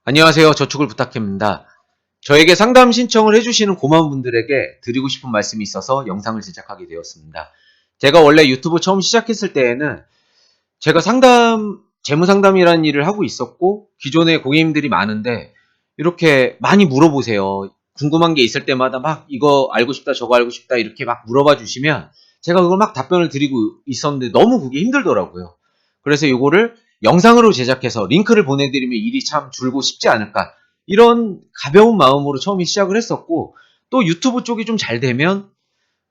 안녕하세요. 저축을 부탁합니다. 저에게 상담 신청을 해주시는 고마운 분들에게 드리고 싶은 말씀이 있어서 영상을 제작하게 되었습니다. 제가 원래 유튜브 처음 시작했을 때에는 제가 재무 상담이라는 일을 하고 있었고, 기존에 고객님들이 많은데, 이렇게 많이 물어보세요. 궁금한 게 있을 때마다 막 이거 알고 싶다, 저거 알고 싶다, 이렇게 막 물어봐 주시면, 제가 그걸 막 답변을 드리고 있었는데 너무 그게 힘들더라고요. 그래서 이거를 영상으로 제작해서 링크를 보내드리면 일이 참 줄고 쉽지 않을까. 이런 가벼운 마음으로 처음에 시작을 했었고, 또 유튜브 쪽이 좀 잘 되면,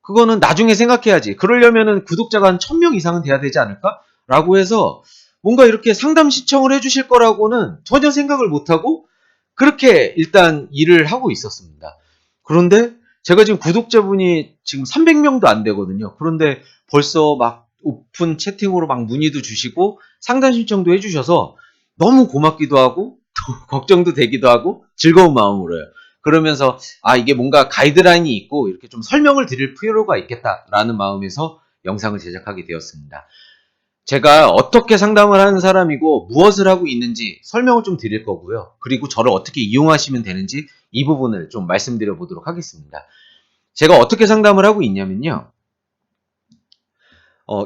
그거는 나중에 생각해야지. 그러려면은 구독자가 한 1000명 이상은 돼야 되지 않을까? 라고 해서 뭔가 이렇게 상담 신청을 해주실 거라고는 전혀 생각을 못하고 그렇게 일단 일을 하고 있었습니다. 그런데 제가 지금 구독자분이 지금 300명도 안 되거든요. 그런데 벌써 막 오픈 채팅으로 막 문의도 주시고 상담 신청도 해주셔서 너무 고맙기도 하고 또 걱정도 되기도 하고 즐거운 마음으로요. 그러면서 이게 뭔가 가이드라인이 있고 이렇게 좀 설명을 드릴 필요가 있겠다라는 마음에서 영상을 제작하게 되었습니다. 제가 어떻게 상담을 하는 사람이고 무엇을 하고 있는지 설명을 좀 드릴 거고요. 그리고 저를 어떻게 이용하시면 되는지 이 부분을 좀 말씀드려 보도록 하겠습니다. 제가 어떻게 상담을 하고 있냐면요.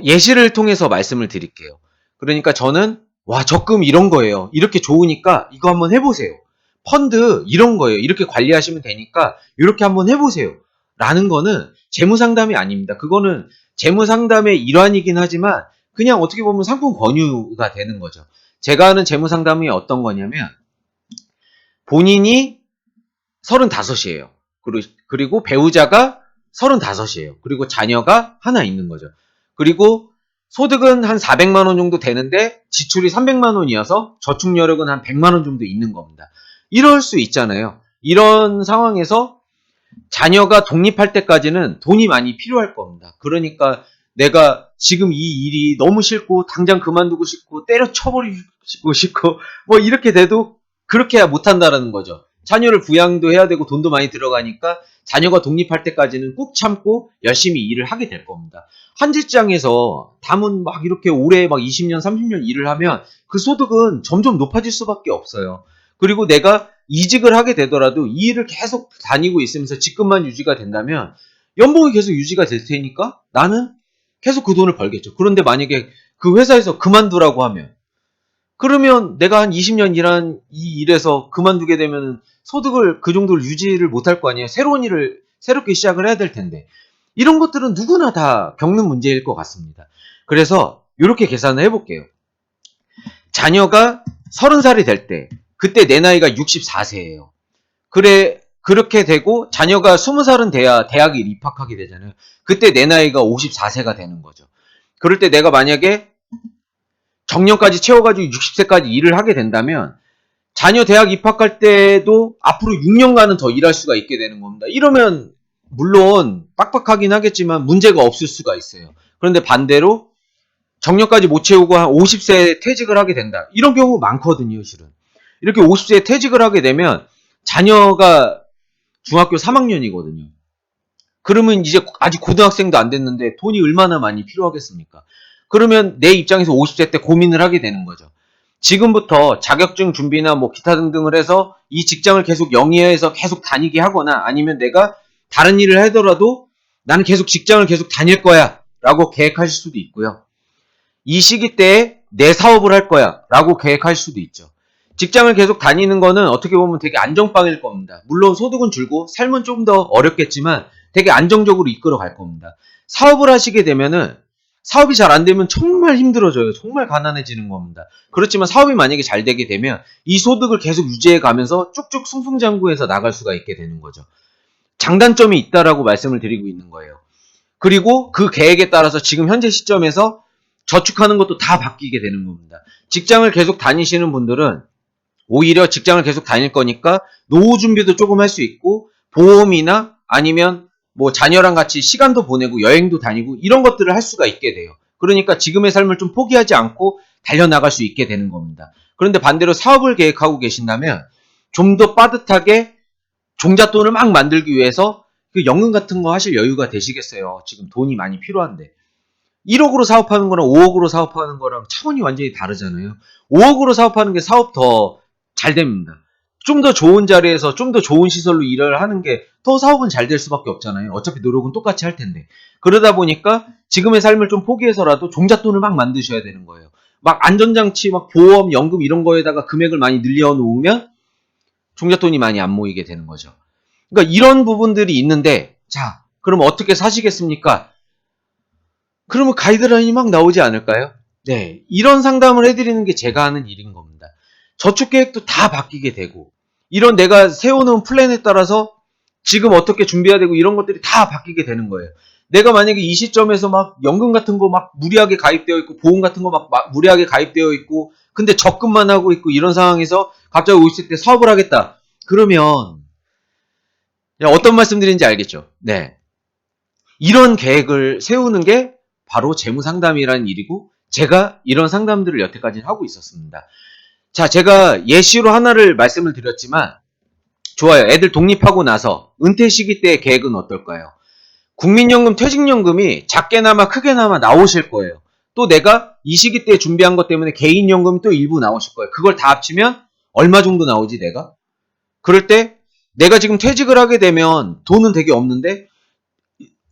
예시를 통해서 말씀을 드릴게요. 그러니까 저는 적금 이런 거예요. 이렇게 좋으니까 이거 한번 해보세요. 펀드 이런 거예요. 이렇게 관리하시면 되니까 이렇게 한번 해보세요. 라는 거는 재무상담이 아닙니다. 그거는 재무상담의 일환이긴 하지만 그냥 어떻게 보면 상품 권유가 되는 거죠. 제가 하는 재무상담이 어떤 거냐면 본인이 35이에요. 그리고 배우자가 35이에요. 그리고 자녀가 하나 있는 거죠. 그리고 소득은 한 400만 원 정도 되는데 지출이 300만 원이어서 저축 여력은 한 100만 원 정도 있는 겁니다. 이럴 수 있잖아요. 이런 상황에서 자녀가 독립할 때까지는 돈이 많이 필요할 겁니다. 그러니까 내가 지금 이 일이 너무 싫고 당장 그만두고 싶고 때려쳐버리고 싶고 뭐 이렇게 돼도 그렇게 못한다라는 거죠. 자녀를 부양도 해야 되고 돈도 많이 들어가니까 자녀가 독립할 때까지는 꾹 참고 열심히 일을 하게 될 겁니다. 한 직장에서 담은 막 이렇게 오래 막 20년, 30년 일을 하면 그 소득은 점점 높아질 수밖에 없어요. 그리고 내가 이직을 하게 되더라도 이 일을 계속 다니고 있으면서 직급만 유지가 된다면 연봉이 계속 유지가 될 테니까 나는 계속 그 돈을 벌겠죠. 그런데 만약에 그 회사에서 그만두라고 하면 그러면 내가 한 20년 일한 이 일에서 그만두게 되면 소득을 그 정도를 유지를 못할 거 아니에요. 새로운 일을 새롭게 시작을 해야 될 텐데 이런 것들은 누구나 다 겪는 문제일 것 같습니다. 그래서 이렇게 계산을 해볼게요. 자녀가 30살이 될 때 그때 내 나이가 64세예요. 그렇게 되고 자녀가 20살은 돼야 대학에 입학하게 되잖아요. 그때 내 나이가 54세가 되는 거죠. 그럴 때 내가 만약에 정년까지 채워가지고 60세까지 일을 하게 된다면 자녀 대학 입학할 때도 앞으로 6년간은 더 일할 수가 있게 되는 겁니다. 이러면 물론 빡빡하긴 하겠지만 문제가 없을 수가 있어요. 그런데 반대로 정년까지 못 채우고 한 50세에 퇴직을 하게 된다. 이런 경우 많거든요, 실은. 이렇게 50세에 퇴직을 하게 되면 자녀가 중학교 3학년이거든요. 그러면 이제 아직 고등학생도 안 됐는데 돈이 얼마나 많이 필요하겠습니까? 그러면 내 입장에서 50세 때 고민을 하게 되는 거죠. 지금부터 자격증 준비나 뭐 기타 등등을 해서 이 직장을 계속 영위해서 계속 다니게 하거나 아니면 내가 다른 일을 하더라도 나는 계속 직장을 계속 다닐 거야 라고 계획하실 수도 있고요. 이 시기 때에 내 사업을 할 거야 라고 계획할 수도 있죠. 직장을 계속 다니는 거는 어떻게 보면 되게 안정빵일 겁니다. 물론 소득은 줄고 삶은 좀 더 어렵겠지만 되게 안정적으로 이끌어 갈 겁니다. 사업을 하시게 되면은 사업이 잘 안 되면 정말 힘들어져요. 정말 가난해지는 겁니다. 그렇지만 사업이 만약에 잘 되게 되면 이 소득을 계속 유지해 가면서 쭉쭉 승승장구해서 나갈 수가 있게 되는 거죠. 장단점이 있다라고 말씀을 드리고 있는 거예요. 그리고 그 계획에 따라서 지금 현재 시점에서 저축하는 것도 다 바뀌게 되는 겁니다. 직장을 계속 다니시는 분들은 오히려 직장을 계속 다닐 거니까 노후 준비도 조금 할 수 있고 보험이나 아니면 뭐 자녀랑 같이 시간도 보내고 여행도 다니고 이런 것들을 할 수가 있게 돼요. 그러니까 지금의 삶을 좀 포기하지 않고 달려나갈 수 있게 되는 겁니다. 그런데 반대로 사업을 계획하고 계신다면 좀 더 빠듯하게 종잣돈을 막 만들기 위해서 그 연금 같은 거 하실 여유가 되시겠어요. 지금 돈이 많이 필요한데. 1억으로 사업하는 거랑 5억으로 사업하는 거랑 차원이 완전히 다르잖아요. 5억으로 사업하는 게 사업 더 잘 됩니다. 좀 더 좋은 자리에서 좀 더 좋은 시설로 일을 하는 게 더 사업은 잘 될 수밖에 없잖아요. 어차피 노력은 똑같이 할 텐데. 그러다 보니까 지금의 삶을 좀 포기해서라도 종잣돈을 막 만드셔야 되는 거예요. 막 안전장치, 막 보험, 연금 이런 거에다가 금액을 많이 늘려 놓으면 종잣돈이 많이 안 모이게 되는 거죠. 그러니까 이런 부분들이 있는데, 자, 그럼 어떻게 사시겠습니까? 그러면 가이드라인이 막 나오지 않을까요? 네, 이런 상담을 해드리는 게 제가 하는 일인 겁니다. 저축계획도 다 바뀌게 되고, 이런 내가 세워놓은 플랜에 따라서 지금 어떻게 준비해야 되고 이런 것들이 다 바뀌게 되는 거예요. 내가 만약에 이 시점에서 막 연금 같은 거 막 무리하게 가입되어 있고 보험 같은 거 막 무리하게 가입되어 있고 근데 적금만 하고 있고 이런 상황에서 갑자기 오실 때 사업을 하겠다. 그러면 어떤 말씀드리는지 알겠죠? 네. 이런 계획을 세우는 게 바로 재무상담이라는 일이고 제가 이런 상담들을 여태까지 하고 있었습니다. 자, 제가 예시로 하나를 말씀을 드렸지만 좋아요. 애들 독립하고 나서 은퇴 시기 때의 계획은 어떨까요? 국민연금, 퇴직연금이 작게나마 크게나마 나오실 거예요. 또 내가 이 시기 때 준비한 것 때문에 개인연금이 또 일부 나오실 거예요. 그걸 다 합치면 얼마 정도 나오지 내가? 그럴 때 내가 지금 퇴직을 하게 되면 돈은 되게 없는데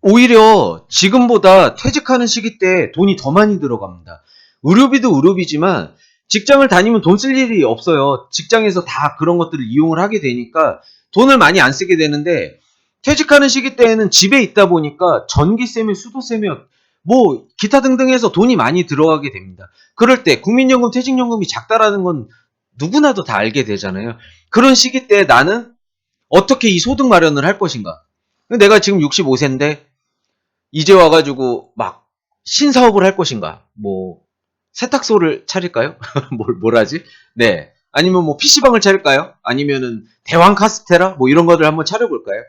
오히려 지금보다 퇴직하는 시기 때 돈이 더 많이 들어갑니다. 의료비도 의료비지만 직장을 다니면 돈 쓸 일이 없어요. 직장에서 다 그런 것들을 이용을 하게 되니까 돈을 많이 안 쓰게 되는데 퇴직하는 시기 때에는 집에 있다 보니까 전기세며 수도세며 뭐 기타 등등 해서 돈이 많이 들어가게 됩니다. 그럴 때 국민연금, 퇴직연금이 작다라는 건 누구나도 다 알게 되잖아요. 그런 시기 때 나는 어떻게 이 소득 마련을 할 것인가? 내가 지금 65세인데 이제 와가지고 막 신사업을 할 것인가? 뭐 세탁소를 차릴까요? 뭘 하지? 네. 아니면 뭐 PC방을 차릴까요? 아니면은 대왕 카스테라? 뭐 이런 것들 한번 차려볼까요?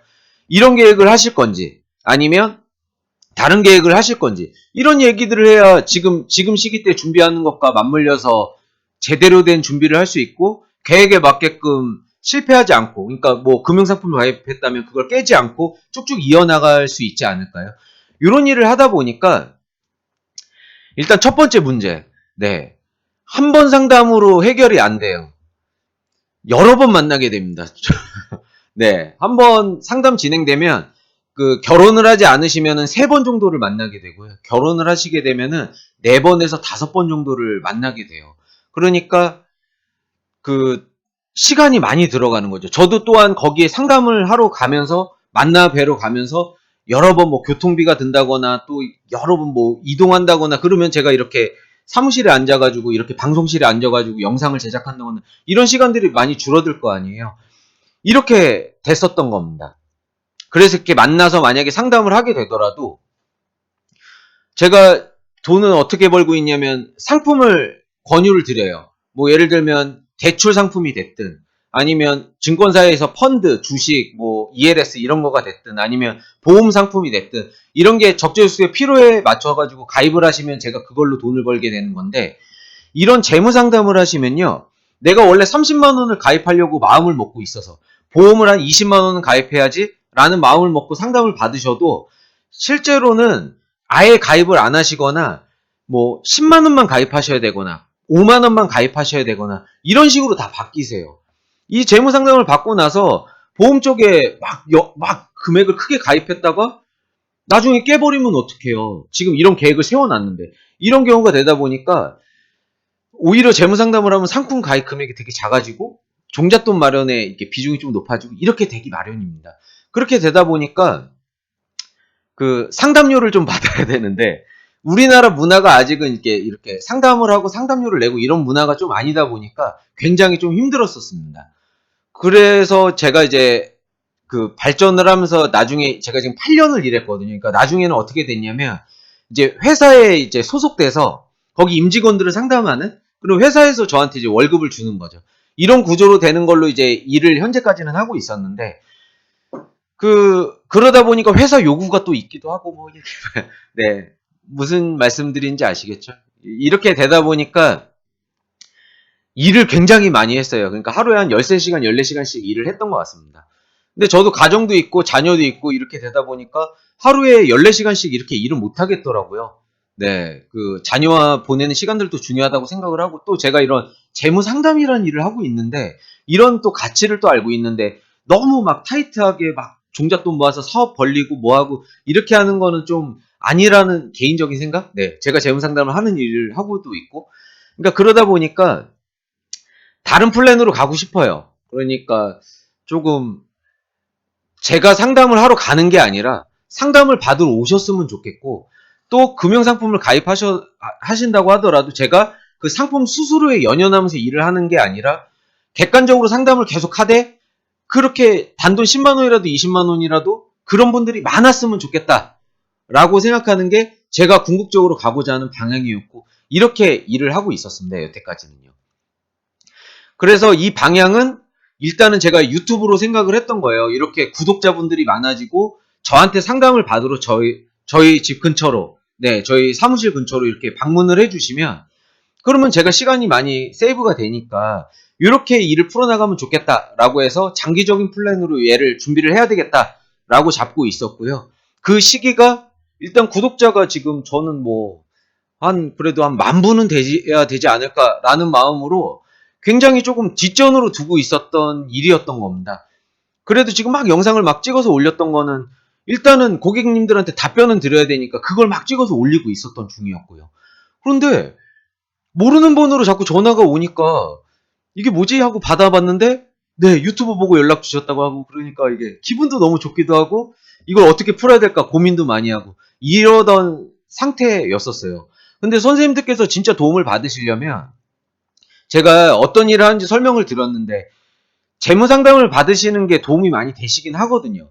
이런 계획을 하실 건지, 아니면 다른 계획을 하실 건지, 이런 얘기들을 해야 지금 시기 때 준비하는 것과 맞물려서 제대로 된 준비를 할 수 있고, 계획에 맞게끔 실패하지 않고, 그러니까 뭐 금융상품을 가입했다면 그걸 깨지 않고 쭉쭉 이어나갈 수 있지 않을까요? 이런 일을 하다 보니까, 일단 첫 번째 문제, 네. 한 번 상담으로 해결이 안 돼요. 여러 번 만나게 됩니다. 네. 한 번 상담 진행되면, 결혼을 하지 않으시면은 3번 정도를 만나게 되고요. 결혼을 하시게 되면은 4번에서 5번 정도를 만나게 돼요. 그러니까, 시간이 많이 들어가는 거죠. 저도 또한 거기에 상담을 하러 가면서, 만나 뵈러 가면서, 여러 번 뭐 교통비가 든다거나, 또 여러 번 뭐 이동한다거나, 그러면 제가 이렇게 사무실에 앉아가지고, 이렇게 방송실에 앉아가지고 영상을 제작한다거나, 이런 시간들이 많이 줄어들 거 아니에요. 이렇게 됐었던 겁니다. 그래서 이렇게 만나서 만약에 상담을 하게 되더라도 제가 돈은 어떻게 벌고 있냐면 상품을 권유를 드려요. 뭐 예를 들면 대출 상품이 됐든 아니면 증권사에서 펀드, 주식, 뭐 ELS 이런 거가 됐든 아니면 보험 상품이 됐든 이런 게 적재수의 필요에 맞춰가지고 가입을 하시면 제가 그걸로 돈을 벌게 되는 건데 이런 재무 상담을 하시면요. 내가 원래 30만 원을 가입하려고 마음을 먹고 있어서 보험을 한 20만 원은 가입해야지 라는 마음을 먹고 상담을 받으셔도 실제로는 아예 가입을 안 하시거나 뭐 10만 원만 가입하셔야 되거나 5만 원만 가입하셔야 되거나 이런 식으로 다 바뀌세요. 이 재무 상담을 받고 나서 보험 쪽에 막 금액을 크게 가입했다가 나중에 깨버리면 어떡해요. 지금 이런 계획을 세워놨는데 이런 경우가 되다 보니까 오히려 재무 상담을 하면 상품 가입 금액이 되게 작아지고 종잣돈 마련에 이렇게 비중이 좀 높아지고 이렇게 되기 마련입니다. 그렇게 되다 보니까 상담료를 좀 받아야 되는데 우리나라 문화가 아직은 이렇게 상담을 하고 상담료를 내고 이런 문화가 좀 아니다 보니까 굉장히 좀 힘들었었습니다. 그래서 제가 이제 발전을 하면서 나중에 제가 지금 8년을 일했거든요. 그러니까 나중에는 어떻게 됐냐면 이제 회사에 이제 소속돼서 거기 임직원들을 상담하는 그리고 회사에서 저한테 이제 월급을 주는 거죠. 이런 구조로 되는 걸로 이제 일을 현재까지는 하고 있었는데 그러다 보니까 회사 요구가 또 있기도 하고 뭐 네. 무슨 말씀드린지 아시겠죠? 이렇게 되다 보니까 일을 굉장히 많이 했어요. 그러니까 하루에 한 13시간, 14시간씩 일을 했던 것 같습니다. 근데 저도 가정도 있고 자녀도 있고 이렇게 되다 보니까 하루에 14시간씩 이렇게 일을 못 하겠더라고요. 네, 그 자녀와 보내는 시간들도 중요하다고 생각을 하고 또 제가 이런 재무 상담이라는 일을 하고 있는데 이런 또 가치를 또 알고 있는데 너무 막 타이트하게 막 종잣돈 모아서 사업 벌리고 뭐하고 이렇게 하는 거는 좀 아니라는 개인적인 생각? 네, 제가 재무 상담을 하는 일을 하고도 있고 그러니까 그러다 보니까 다른 플랜으로 가고 싶어요. 그러니까 조금 제가 상담을 하러 가는 게 아니라 상담을 받으러 오셨으면 좋겠고 또 금융상품을 하신다고 하더라도 제가 그 상품 수수료에 연연하면서 일을 하는 게 아니라 객관적으로 상담을 계속 하되 그렇게 단돈 10만 원이라도 20만 원이라도 그런 분들이 많았으면 좋겠다라고 생각하는 게 제가 궁극적으로 가고자 하는 방향이었고 이렇게 일을 하고 있었습니다. 여태까지는요. 그래서 이 방향은 일단은 제가 유튜브로 생각을 했던 거예요. 이렇게 구독자분들이 많아지고 저한테 상담을 받으러 저희 집 근처로, 네, 저희 사무실 근처로 이렇게 방문을 해주시면 그러면 제가 시간이 많이 세이브가 되니까 이렇게 일을 풀어나가면 좋겠다라고 해서 장기적인 플랜으로 얘를 준비를 해야 되겠다라고 잡고 있었고요. 그 시기가 일단 구독자가 지금 저는 뭐 그래도 한 10,000분은 돼야 되지 않을까라는 마음으로 굉장히 조금 뒷전으로 두고 있었던 일이었던 겁니다. 그래도 지금 막 영상을 막 찍어서 올렸던 거는 일단은 고객님들한테 답변은 드려야 되니까 그걸 막 찍어서 올리고 있었던 중이었고요. 그런데 모르는 번호로 자꾸 전화가 오니까 이게 뭐지 하고 받아봤는데 네, 유튜브 보고 연락 주셨다고 하고 그러니까 이게 기분도 너무 좋기도 하고 이걸 어떻게 풀어야 될까 고민도 많이 하고 이러던 상태였었어요. 근데 선생님들께서 진짜 도움을 받으시려면 제가 어떤 일을 하는지 설명을 드렸는데 재무 상담을 받으시는 게 도움이 많이 되시긴 하거든요.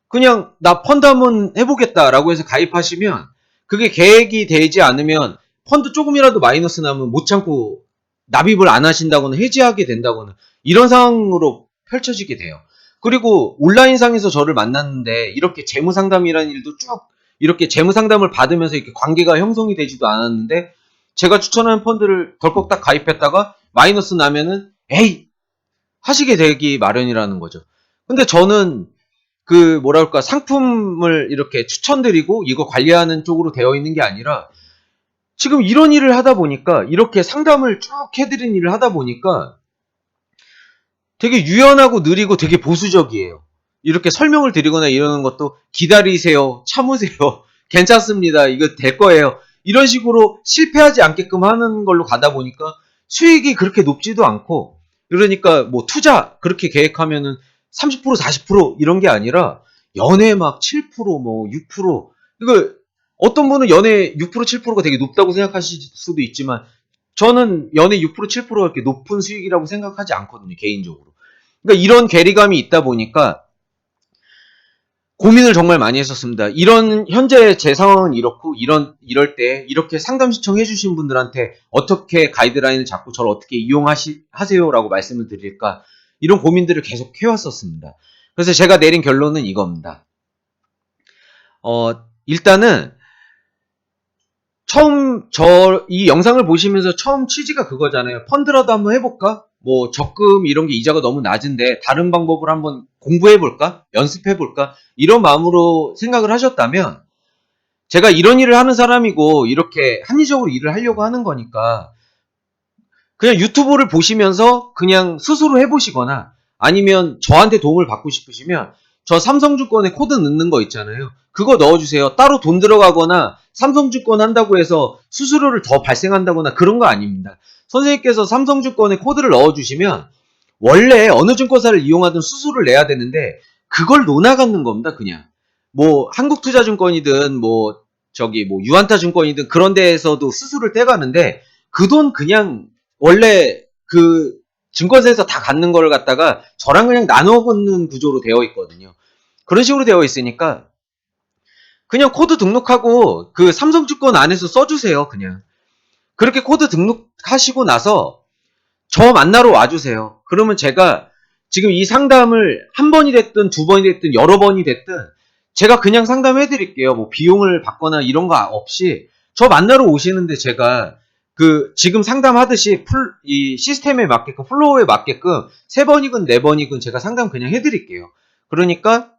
그냥 나 펀드 한번 해보겠다라고 해서 가입하시면 그게 계획이 되지 않으면 펀드 조금이라도 마이너스 나면 못 참고 납입을 안 하신다거나 해지하게 된다거나 이런 상황으로 펼쳐지게 돼요. 그리고 온라인상에서 저를 만났는데 이렇게 재무 상담이라는 일도 쭉 이렇게 재무 상담을 받으면서 이렇게 관계가 형성이 되지도 않았는데 제가 추천하는 펀드를 덜컥 딱 가입했다가 마이너스 나면은 에이 하시게 되기 마련이라는 거죠. 근데 저는 그 뭐랄까 상품을 이렇게 추천드리고 이거 관리하는 쪽으로 되어 있는 게 아니라 지금 이런 일을 하다 보니까 이렇게 상담을 쭉 해드린 일을 하다 보니까 되게 유연하고 느리고 되게 보수적이에요. 이렇게 설명을 드리거나 이러는 것도 기다리세요, 참으세요, 괜찮습니다, 이거 될 거예요. 이런 식으로 실패하지 않게끔 하는 걸로 가다 보니까 수익이 그렇게 높지도 않고 그러니까 뭐 투자 그렇게 계획하면은 30% 40% 이런 게 아니라 연애 막 7%뭐 6% 이거 어떤 분은 연애 6% 7%가 되게 높다고 생각하실 수도 있지만 저는 연애 6% 7%가 이렇게 높은 수익이라고 생각하지 않거든요, 개인적으로. 그러니까 이런 괴리감이 있다 보니까 고민을 정말 많이 했었습니다. 이런 현재 제 상황은 이렇고 이럴 때 이렇게 상담 신청해 주신 분들한테 어떻게 가이드라인을 잡고 저를 어떻게 이용하세요라고 말씀을 드릴까 이런 고민들을 계속 해왔었습니다. 그래서 제가 내린 결론은 이겁니다. 일단은 처음 이 영상을 보시면서 처음 취지가 그거잖아요. 펀드라도 한번 해볼까? 뭐 적금 이런 게 이자가 너무 낮은데 다른 방법을 한번 공부해볼까? 연습해볼까? 이런 마음으로 생각을 하셨다면 제가 이런 일을 하는 사람이고 이렇게 합리적으로 일을 하려고 하는 거니까 그냥 유튜브를 보시면서 그냥 스스로 해보시거나 아니면 저한테 도움을 받고 싶으시면 저 삼성증권에 코드 넣는 거 있잖아요. 그거 넣어주세요. 따로 돈 들어가거나 삼성증권 한다고 해서 수수료를 더 발생한다거나 그런 거 아닙니다. 선생님께서 삼성증권에 코드를 넣어주시면 원래 어느 증권사를 이용하든 수수료를 내야 되는데 그걸 논아갖는 겁니다. 그냥 뭐 한국투자증권이든 뭐 저기 뭐 유한타증권이든 그런 데에서도 수수료를 떼가는데 그 돈 그냥 원래 그 증권사에서 다 갖는 걸 갖다가 저랑 그냥 나눠 걷는 구조로 되어 있거든요. 그런 식으로 되어 있으니까 그냥 코드 등록하고 그 삼성증권 안에서 써주세요. 그냥 그렇게 코드 등록하시고 나서 저 만나러 와주세요. 그러면 제가 지금 이 상담을 한 번이 됐든 두 번이 됐든 여러 번이 됐든 제가 그냥 상담해 드릴게요. 뭐 비용을 받거나 이런 거 없이 저 만나러 오시는데 제가 그 지금 상담하듯이 이 시스템에 맞게끔 플로우에 맞게끔 3번이건 4번이건 제가 상담 그냥 해 드릴게요. 그러니까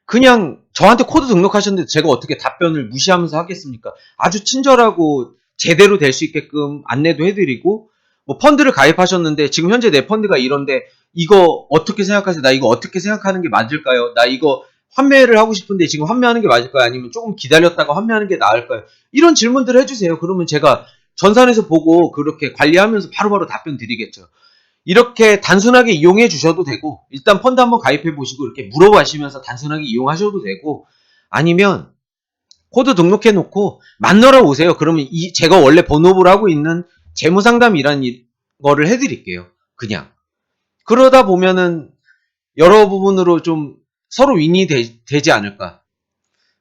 그냥 저한테 코드 등록하셨는데 제가 어떻게 답변을 무시하면서 하겠습니까? 아주 친절하고 제대로 될 수 있게끔 안내도 해드리고, 뭐 펀드를 가입하셨는데 지금 현재 내 펀드가 이런데 이거 어떻게 생각하세요? 나 이거 어떻게 생각하는 게 맞을까요? 나 이거 환매를 하고 싶은데 지금 환매하는 게 맞을까요? 아니면 조금 기다렸다가 환매하는 게 나을까요? 이런 질문들을 해주세요. 그러면 제가 전산에서 보고 그렇게 관리하면서 바로바로 답변 드리겠죠. 이렇게 단순하게 이용해 주셔도 되고, 일단 펀드 한번 가입해 보시고 이렇게 물어보시면서 단순하게 이용하셔도 되고, 아니면 코드 등록해 놓고 만나러 오세요. 그러면 제가 원래 본업을 하고 있는 재무상담이라는 거를 해드릴게요. 그냥. 그러다 보면은 여러 부분으로 좀 서로 윈이 되지 않을까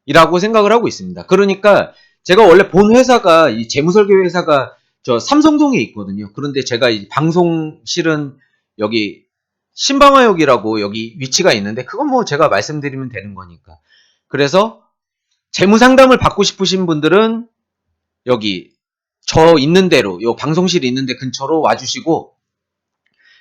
이라고 생각을 하고 있습니다. 그러니까 제가 원래 본 회사가 이 재무설계 회사가 저 삼성동에 있거든요. 그런데 제가 이 방송실은 여기 신방화역이라고 여기 위치가 있는데 그건 뭐 제가 말씀드리면 되는 거니까. 그래서 재무상담을 받고 싶으신 분들은 여기 저 있는 대로 요 방송실 있는 데 근처로 와주시고,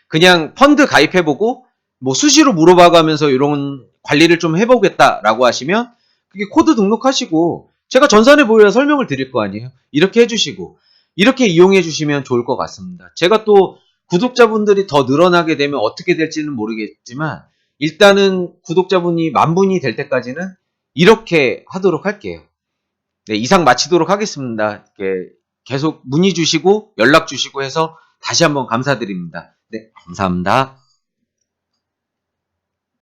그냥 펀드 가입해보고 뭐 수시로 물어봐가면서 이런 관리를 좀 해보겠다라고 하시면 그게 코드 등록하시고 제가 전산에 보여 설명을 드릴 거 아니에요. 이렇게 해주시고 이렇게 이용해 주시면 좋을 것 같습니다. 제가 또 구독자분들이 더 늘어나게 되면 어떻게 될지는 모르겠지만 일단은 구독자분이 10,000분이 될 때까지는 이렇게 하도록 할게요. 네, 이상 마치도록 하겠습니다. 계속 문의 주시고 연락 주시고 해서 다시 한번 감사드립니다. 네, 감사합니다.